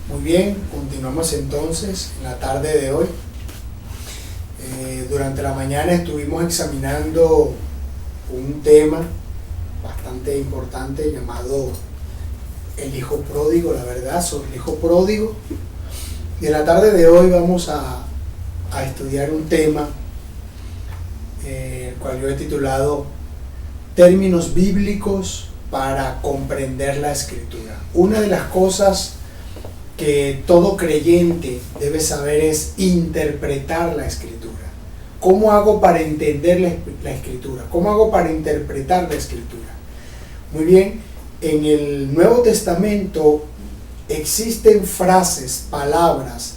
Muy bien, continuamos entonces en la tarde de hoy. Durante la mañana estuvimos examinando un tema bastante importante llamado el hijo pródigo, la verdad, sobre el hijo pródigo. Y en la tarde de hoy vamos a estudiar un tema, el cual yo he titulado Términos bíblicos para comprender la Escritura. Una de las cosas que todo creyente debe saber es interpretar la Escritura. ¿Cómo hago para entender la Escritura? ¿Cómo hago para interpretar la Escritura? Muy bien, en el Nuevo Testamento existen frases, palabras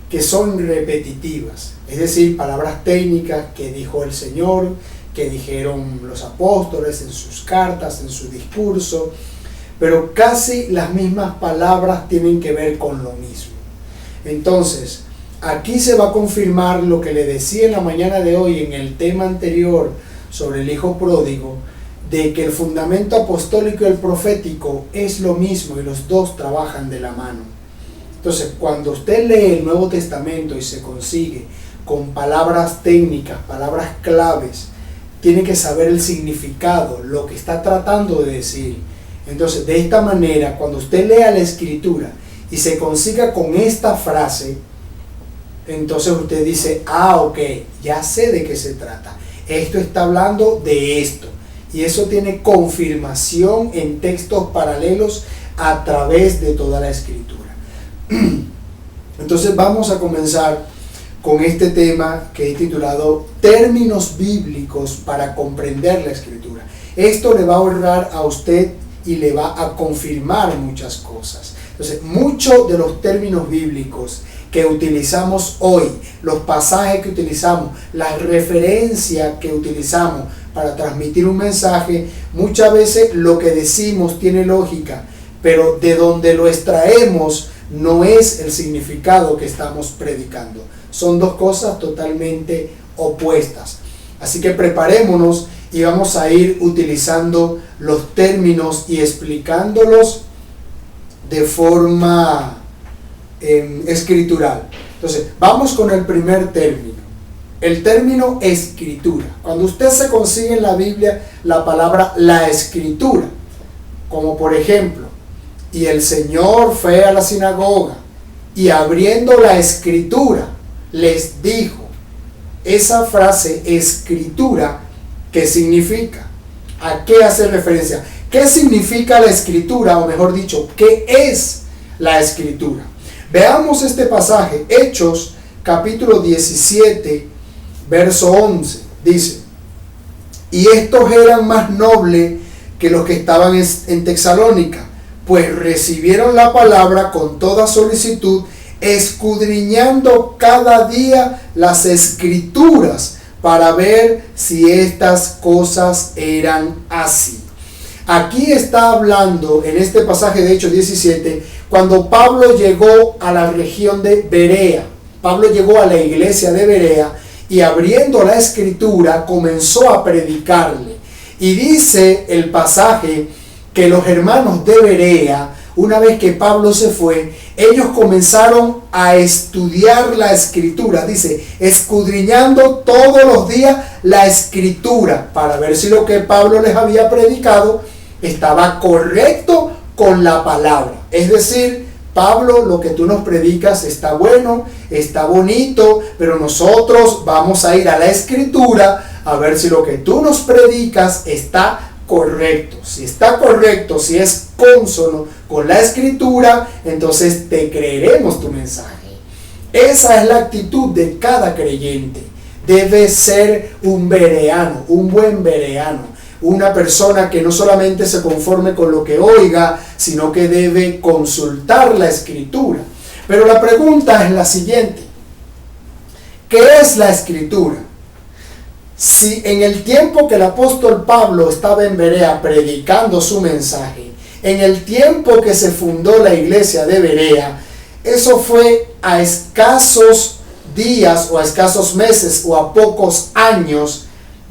que son repetitivas, es decir, palabras técnicas que dijo el Señor, que dijeron los apóstoles en sus cartas, en su discurso, pero casi las mismas palabras tienen que ver con lo mismo. Entonces, aquí se va a confirmar lo que le decía en la mañana de hoy en el tema anterior sobre el hijo pródigo, de que el fundamento apostólico y el profético es lo mismo y los dos trabajan de la mano. Entonces, cuando usted lee el Nuevo Testamento y se consigue con palabras técnicas, palabras claves, tiene que saber el significado, lo que está tratando de decir. Entonces, de esta manera, cuando usted lea la Escritura y se consiga con esta frase, entonces usted dice, ok, ya sé de qué se trata. Esto está hablando de esto. Y eso tiene confirmación en textos paralelos a través de toda la Escritura. Entonces vamos a comenzar con este tema que he titulado Términos bíblicos para comprender la Escritura. Esto le va a ahorrar a usted y le va a confirmar muchas cosas. Entonces, muchos de los términos bíblicos que utilizamos hoy, los pasajes que utilizamos, las referencias que utilizamos para transmitir un mensaje, muchas veces lo que decimos tiene lógica, pero de donde lo extraemos no es el significado que estamos predicando. Son dos cosas totalmente opuestas. Así que preparémonos y vamos a ir utilizando los términos y explicándolos de forma escritural. Entonces, vamos con el primer término. El término escritura. Cuando usted se consigue en la Biblia la palabra la escritura, como por ejemplo, y el Señor fue a la sinagoga y abriendo la escritura les dijo, esa frase escritura, ¿qué significa? ¿A qué hace referencia? ¿Qué significa la escritura? O mejor dicho, ¿qué es la escritura? Veamos este pasaje, Hechos capítulo 17, verso 11. Dice, y estos eran más nobles que los que estaban en Tesalónica, pues recibieron la palabra con toda solicitud, escudriñando cada día las escrituras para ver si estas cosas eran así. Aquí está hablando en este pasaje de Hechos 17, cuando Pablo llegó a la región de Berea. Pablo llegó a la iglesia de Berea y abriendo la escritura comenzó a predicarle. Y dice el pasaje que los hermanos de Berea, una vez que Pablo se fue, ellos comenzaron a estudiar la escritura. Dice, escudriñando todos los días la escritura para ver si lo que Pablo les había predicado estaba correcto con la palabra. Es decir, Pablo, lo que tú nos predicas está bueno, está bonito, pero nosotros vamos a ir a la escritura a ver si lo que tú nos predicas está correcto. Si está correcto, si es consono con la escritura, entonces te creeremos tu mensaje. Esa es la actitud de cada creyente. Debe ser un bereano, un buen bereano. Una persona que no solamente se conforme con lo que oiga, sino que debe consultar la escritura. Pero la pregunta es la siguiente. ¿Qué es la escritura? Si en el tiempo que el apóstol Pablo estaba en Berea predicando su mensaje, en el tiempo que se fundó la iglesia de Berea, eso fue a escasos días o a escasos meses o a pocos años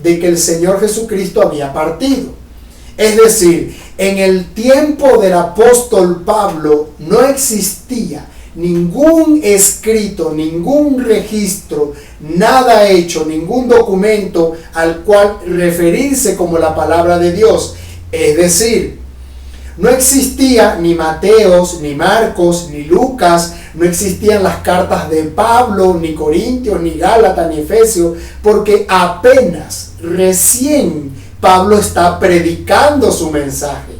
de que el Señor Jesucristo había partido. Es decir, en el tiempo del apóstol Pablo no existía ningún escrito, ningún registro, nada hecho, ningún documento al cual referirse como la palabra de Dios. Es decir, no existía ni Mateos, ni Marcos, ni Lucas, no existían las cartas de Pablo, ni Corintios, ni Gálatas, ni Efesios, porque apenas, recién, Pablo está predicando su mensaje.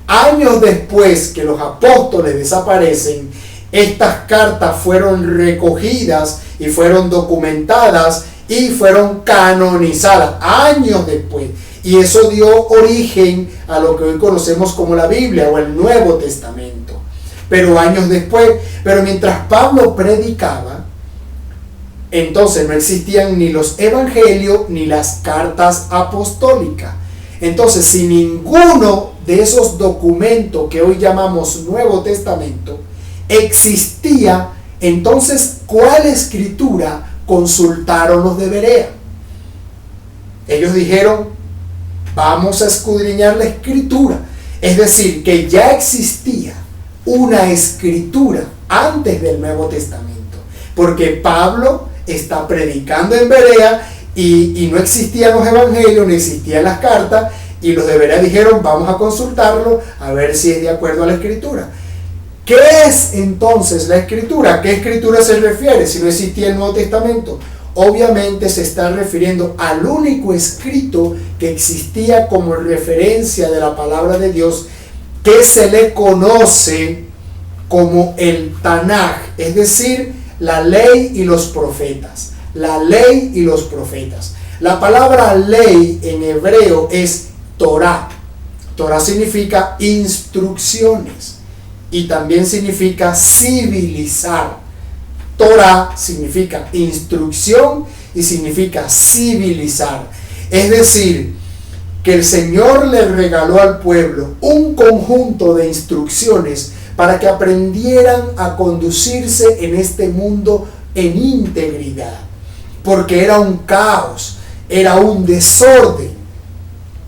Años después que los apóstoles desaparecen, estas cartas fueron recogidas y fueron documentadas y fueron canonizadas años después. Y eso dio origen a lo que hoy conocemos como la Biblia o el Nuevo Testamento. Pero años después, pero mientras Pablo predicaba, entonces no existían ni los evangelios ni las cartas apostólicas. Entonces, si ninguno de esos documentos que hoy llamamos Nuevo Testamento existía, entonces, ¿cuál escritura consultaron los de Berea? Ellos dijeron, vamos a escudriñar la escritura. Es decir, que ya existía una escritura antes del Nuevo Testamento. Porque Pablo está predicando en Berea y no existían los evangelios, no existían las cartas. Y los de Berea dijeron, vamos a consultarlo a ver si es de acuerdo a la escritura. ¿Qué es entonces la escritura? ¿A qué escritura se refiere si no existía el Nuevo Testamento? Obviamente se está refiriendo al único escrito que existía como referencia de la palabra de Dios, que se le conoce como el Tanaj, es decir, la ley y los profetas. La ley y los profetas. La palabra ley en hebreo es Torah. Torah significa instrucciones y también significa civilizar. Torah significa instrucción y significa civilizar. Es decir, que el Señor le regaló al pueblo un conjunto de instrucciones para que aprendieran a conducirse en este mundo en integridad. Porque era un caos, era un desorden.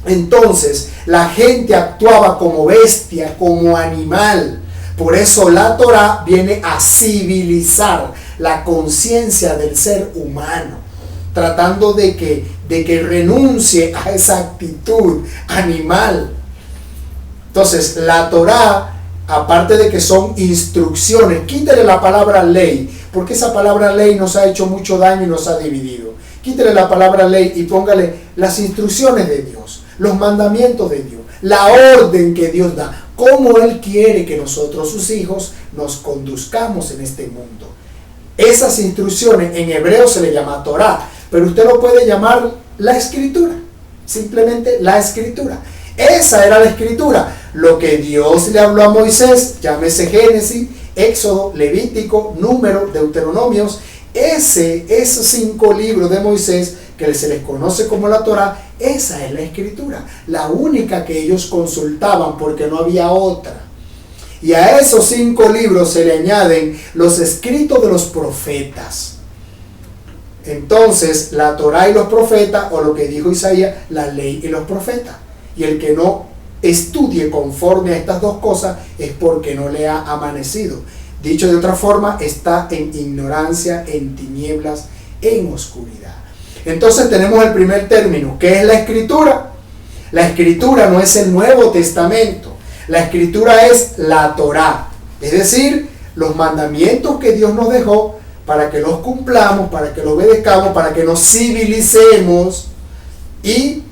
Entonces, la gente actuaba como bestia, como animal. Por eso la Torah viene a civilizar la conciencia del ser humano, tratando de que renuncie a esa actitud animal. Entonces, la Torah, aparte de que son instrucciones, quítale la palabra ley, porque esa palabra ley nos ha hecho mucho daño y nos ha dividido. Quítale la palabra ley y póngale las instrucciones de Dios, los mandamientos de Dios, la orden que Dios da, cómo Él quiere que nosotros, sus hijos, nos conduzcamos en este mundo. Esas instrucciones en hebreo se le llama Torah, pero usted lo puede llamar la escritura, simplemente la escritura. Esa era la escritura, lo que Dios le habló a Moisés, llámese Génesis, Éxodo, Levítico, Número, Deuteronomios. Esos 5 libros de Moisés que se les conoce como la Torah, esa es la escritura, la única que ellos consultaban porque no había otra. Y a esos 5 libros se le añaden los escritos de los profetas. Entonces, la Torah y los profetas, o lo que dijo Isaías, la ley y los profetas. Y el que no estudie conforme a estas dos cosas es porque no le ha amanecido. Dicho de otra forma, está en ignorancia, en tinieblas, en oscuridad. Entonces tenemos el primer término, ¿qué es la escritura? La escritura no es el Nuevo Testamento, la escritura es la Torah, es decir, los mandamientos que Dios nos dejó para que los cumplamos, para que los obedezcamos, para que nos civilicemos, y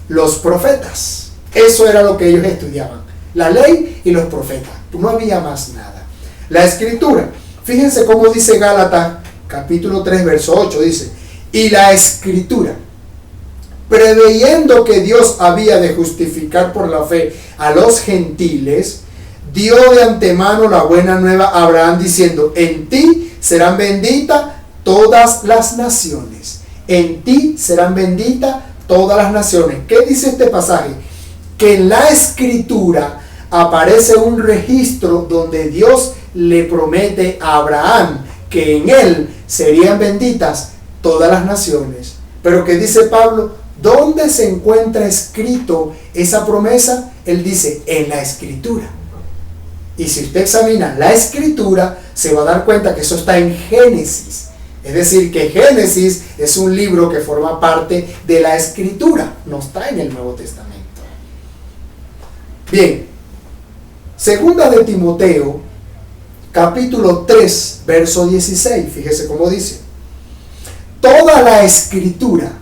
los profetas. Eso era lo que ellos estudiaban, la ley y los profetas, no había más nada. La escritura, fíjense cómo dice Gálatas capítulo 3 verso 8, dice, y la escritura, preveyendo que Dios había de justificar por la fe a los gentiles, dio de antemano la buena nueva a Abraham diciendo, en ti serán benditas todas las naciones, en ti serán benditas todas las naciones. ¿Qué dice este pasaje? Que en la escritura aparece un registro donde Dios le promete a Abraham que en él serían benditas todas las naciones. Pero ¿qué dice Pablo? ¿Dónde se encuentra escrito esa promesa? Él dice, en la escritura. Y si usted examina la Escritura, se va a dar cuenta que eso está en Génesis. Es decir, que Génesis es un libro que forma parte de la Escritura, no está en el Nuevo Testamento. Bien, segunda de Timoteo, capítulo 3, verso 16, fíjese cómo dice: toda la Escritura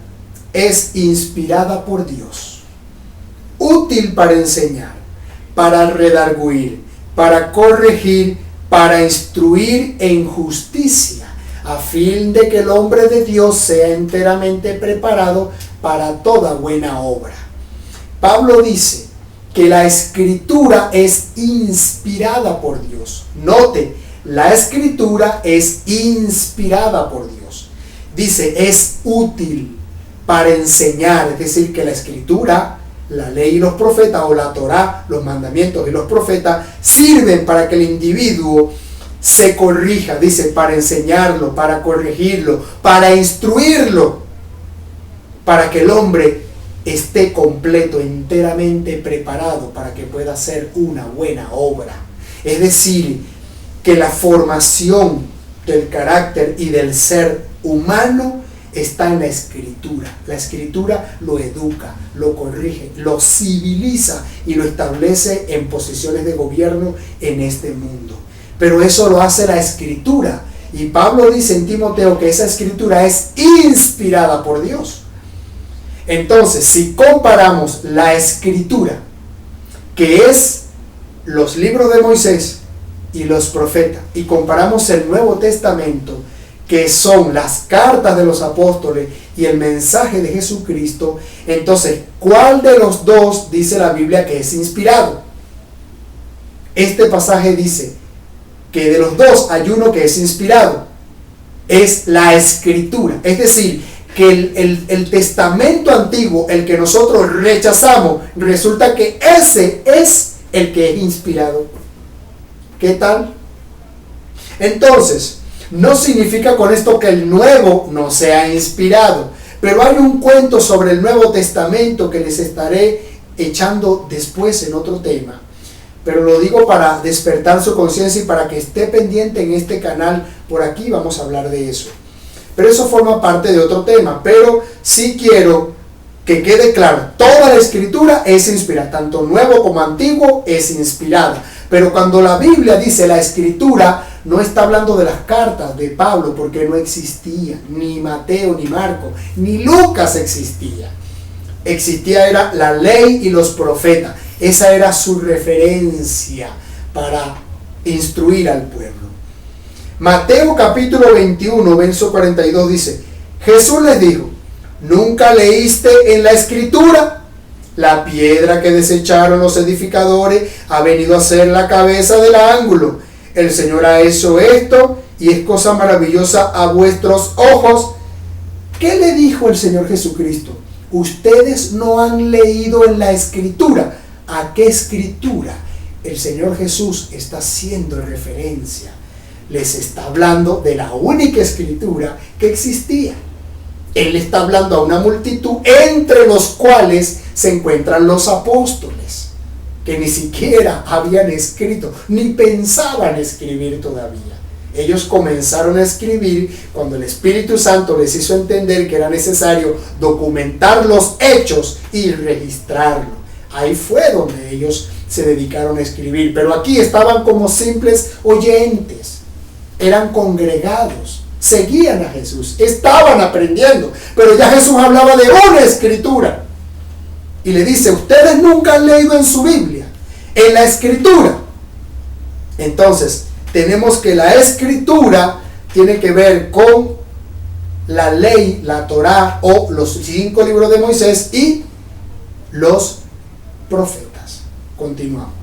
es inspirada por Dios, útil para enseñar, para redarguir, para corregir, para instruir en justicia, a fin de que el hombre de Dios sea enteramente preparado para toda buena obra. Pablo dice que la Escritura es inspirada por Dios. Note, la Escritura es inspirada por Dios. Dice, es útil para enseñar, es decir, que la Escritura, la ley y los profetas, o la Torá, los mandamientos y los profetas, sirven para que el individuo se corrija, dice, para enseñarlo, para corregirlo, para instruirlo, para que el hombre esté completo, enteramente preparado para que pueda hacer una buena obra. Es decir, que la formación del carácter y del ser humano está en la Escritura. La Escritura lo educa, lo corrige, lo civiliza y lo establece en posiciones de gobierno en este mundo. Pero eso lo hace la Escritura. Y Pablo dice en Timoteo que esa Escritura es inspirada por Dios. Entonces, si comparamos la Escritura, que es los libros de Moisés y los profetas, y comparamos el Nuevo Testamento, que son las cartas de los apóstoles y el mensaje de Jesucristo, entonces, ¿cuál de los dos dice la Biblia que es inspirado? Este pasaje dice que de los dos hay uno que es inspirado, es la Escritura. Es decir, que el testamento antiguo, el que nosotros rechazamos, resulta que ese es el que es inspirado. ¿Qué tal? Entonces, no significa con esto que el nuevo no sea inspirado, pero hay un cuento sobre el Nuevo Testamento que les estaré echando después en otro tema. Pero lo digo para despertar su conciencia y para que esté pendiente en este canal. Por aquí vamos a hablar de eso. Pero eso forma parte de otro tema. Pero sí quiero que quede claro, toda la Escritura es inspirada, tanto nuevo como antiguo es inspirada. Pero cuando la Biblia dice la Escritura, no está hablando de las cartas de Pablo, porque no existía, ni Mateo, ni Marco, ni Lucas existía. Existía era la ley y los profetas. Esa era su referencia para instruir al pueblo. Mateo capítulo 21, verso 42 dice: Jesús les dijo, ¿nunca leíste en la Escritura? La piedra que desecharon los edificadores ha venido a ser la cabeza del ángulo. El Señor ha hecho esto y es cosa maravillosa a vuestros ojos. ¿Qué le dijo el Señor Jesucristo? Ustedes no han leído en la Escritura. ¿A qué Escritura? El Señor Jesús está haciendo referencia. Les está hablando de la única Escritura que existía. Él está hablando a una multitud, entre los cuales se encuentran los apóstoles, que ni siquiera habían escrito, ni pensaban escribir todavía. Ellos comenzaron a escribir cuando el Espíritu Santo les hizo entender que era necesario documentar los hechos y registrarlo. Ahí fue donde ellos se dedicaron a escribir. Pero aquí estaban como simples oyentes. Eran congregados. Seguían a Jesús. Estaban aprendiendo. Pero ya Jesús hablaba de una Escritura. Y le dice, ustedes nunca han leído en su Biblia, en la Escritura. Entonces, tenemos que la Escritura tiene que ver con la ley, la Torá o los 5 libros de Moisés y los profetas. Continuamos.